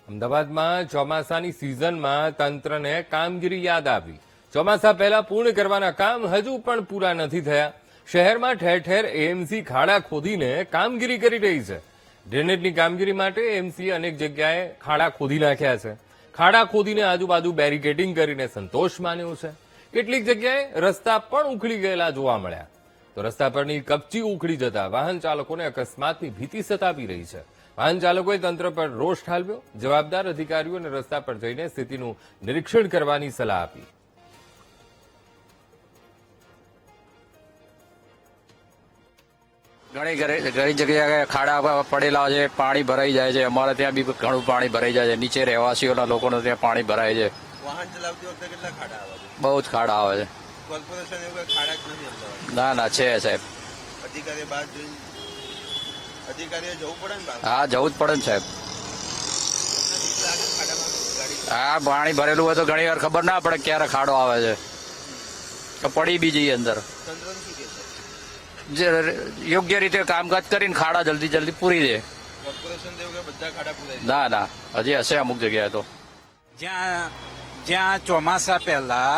અમદાવાદમાં ચોમાસાની સિઝનમાં તંત્રને કામગીરી યાદ આવી. ચોમાસા પહેલા પૂર્ણ કરવાના કામ હજુ પણ પૂરા નથી થયા. શહેરમાં ઠેર ઠેર એએમસી ખાડા ખોદીને કામગીરી કરી રહી છે. ડ્રેનેજની કામગીરી માટે એએમસીએ અનેક જગ્યાએ ખાડા ખોદી નાખ્યા છે. ખાડા ખોદીને આજુબાજુ બેરિકેડિંગ કરીને સંતોષ માન્યો છે. કેટલીક જગ્યાએ રસ્તા પણ ઉખડી ગયેલા જોવા મળ્યા. તો રસ્તા પરની કપચી ઉખડી જતા વાહન ચાલકોને અકસ્માતની ભીતિ સતાવી રહી છે. વાહન ચાલકોએ તંત્ર પર રોષ ઠાલવ્યો. જવાબદાર અધિકારીઓને રસ્તા પર જઈને સ્થિતિનું નિરીક્ષણ કરવાની સલાહ આપી. ઘણી જગ્યાએ ખાડા પડેલા છે, પાણી ભરાઈ જાય છે. અમારે ત્યાં બી ઘણું પાણી ભરાઈ જાય છે. નીચે રહેવાસીઓના લોકોને ત્યાં પાણી ભરાય છે. વાહન ચલાવતી વખતે કેટલા ખાડા આવે છે? બહુ જ ખાડા આવે છે. કોર્પોરેશન એવું કઈ ખાડા જ નથી અમદાવાદ? ના ના છે સાહેબ. અધિકારીએ બહાર જોઈ અધિકારીએ જવું પડે ને બહાર? હા, જવું જ પડે ને સાહેબ. હા, પાણી ભરેલું હોય તો ઘણી વાર ખબર ના પડે ક્યારે ખાડો આવે છે, તો પડી બી જઈએ અંદર. તંત્રનું શું કે છે? જે યોગ્ય રીતે કામકાજ કરીને ખાડા જલ્દી પૂરી દે. કોર્પોરેશન એવું કે બધા ખાડા પૂરાય છે? ના ના, હજી હશે અમુક જગ્યાએ તો. જ્યાં ચોમાસા પહેલા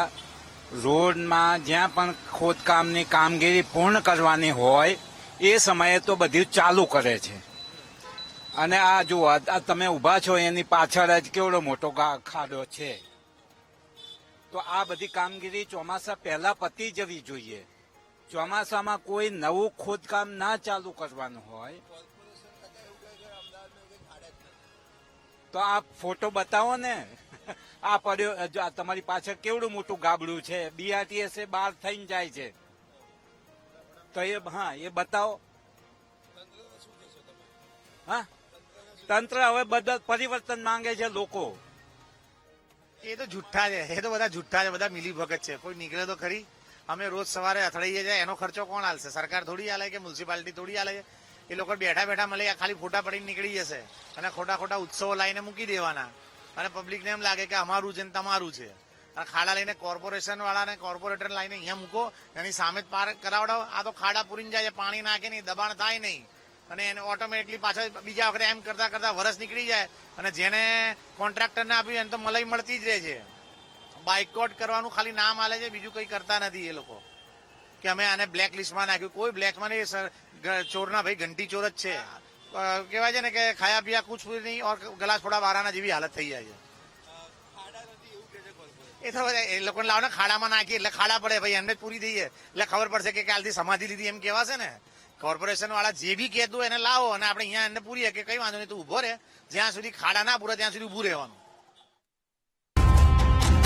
રોડમાં જ્યાં પણ ખોદકામની કામગીરી પૂર્ણ કરવાની હોય એ સમયે તો બધું ચાલુ કરે છે. અને આ જુઓ, આ તમે ઉભા છો એની પાછળ જ કેવડો મોટો ખાડો છે. તો આ બધી કામગીરી ચોમાસા પહેલા પતી જવી જોઈએ. ચોમાસામાં કોઈ નવું ખોદકામ ના ચાલુ કરવાનું હોય તો આ ફોટો બતાવો ને. આ પડ્યો તમારી પાછળ કેવડું મોટું ગાબડું છે. બીઆરટીએસ બહાર થઈને જાય છે. તો એ બતાવો. હા, તંત્ર હવે બધા પરિવર્તન માંગે છે લોકો. એ તો જુઠ્ઠા છે, એ તો બધા જુઠ્ઠા છે, બધા મિલી ભગત છે. કોઈ નીકળે તો ખરી. અમે રોજ સવારે અથડાઈએ છીએ, એનો ખર્ચો કોણ હાલશે? સરકાર થોડી હાલે કે મ્યુનિસિપાલિટી થોડી હાલે છે? એ લોકો બેઠા મળે ખાલી ફોટા પડીને નીકળી જશે અને ખોટા ઉત્સવો લાવીને મૂકી દેવાના. અને પબ્લિકને એમ લાગે કે અમારું છે ને તમારું છે. અને ખાડા લઈને કોર્પોરેશન વાળાને કોર્પોરેટર લાવીને અહીંયા મૂકો, એની સામે જ પાર કરાવડાવો. આ તો ખાડા પૂરીને જાય છે, પાણી નાખે નહીં, દબાણ થાય નહીં, અને એને ઓટોમેટિકલી પાછળ બીજા વખતે એમ કરતા વરસ નીકળી જાય. અને જેને કોન્ટ્રાક્ટરને આપ્યું એને તો મલાઈ મળતી જ રહે છે. બાયકોટ કરવાનું ખાલી નામ આલે છે, બીજું કંઈ કરતા નથી એ લોકો. કે અમે આને બ્લેક લિસ્ટમાં નાખ્યું. કોઈ બ્લેકમાં નહીં. ચોરના ભાઈ ઘંટી ચોર જ છે. કહેવાય છે ને કે ખાયા પિયા કુછ નહીં ઓર ગલાસ થોડા બારાના જેવી હાલત થઈ જાય છે. એ તો એ લોકોને લાવો ને ખાડામાં નાખીએ એટલે ખાડા પડે ભાઈ, એમને જ પૂરી દઈએ એટલે ખબર પડશે કે કાલથી સમાધિ લીધી એમ કહેવાશે ને. કોર્પોરેશન વાળા જે બી કહેતું એને લાવો અને આપણે અહીંયા એને પૂરીએ કે કઈ વાંધો નહીં, તું ઉભો રહે. જ્યાં સુધી ખાડા ના પૂરે ત્યાં સુધી ઉભું રહેવાનું.